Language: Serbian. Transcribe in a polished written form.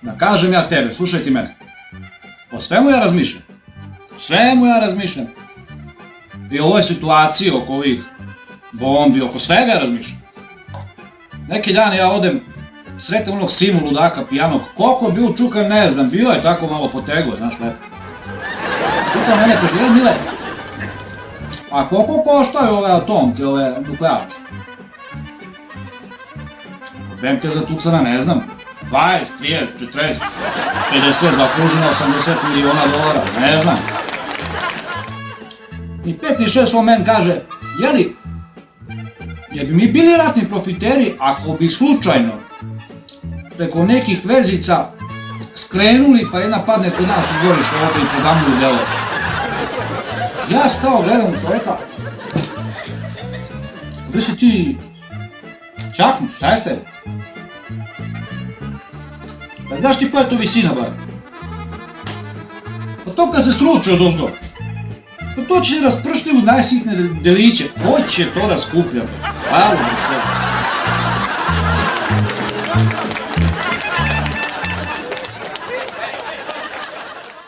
Da kažem ja tebe, slušaj ti mene. O svemu ja razmišljam. O svemu ja razmišljam. I o ovoj situaciji oko ovih bombi, oko svega ja razmišljam. Neki dan ja odem, sretem onog Simu ludaka pijanog, koliko je bio čukan ne znam, bio je tako malo potegao, znaš lepo. Čuka mene, kaže, jel Mile, a koliko koštaju ove atomke, ove nuklearke? Bem te zatucana, ne znam, 20, 30, 40, 50, zakruženo 80 miliona dolara, ne znam. Ni 5 ni 6 on men kaže, jeli, jer bi mi bili ratni profiteri ako bi slučajno preko nekih vezica skrenuli pa jedna padne kod nas u dvorište ovdje i programuju delo. Ja stao, gledam u čovjeka, gdje si ti čaknut, šta je s tebe? Pa znaš ti koja je to visina, bar? Pa to kad se sruči od ozgo, pa to će se raspršti u najsitne deliće, ko će to da skuplja? Hvala,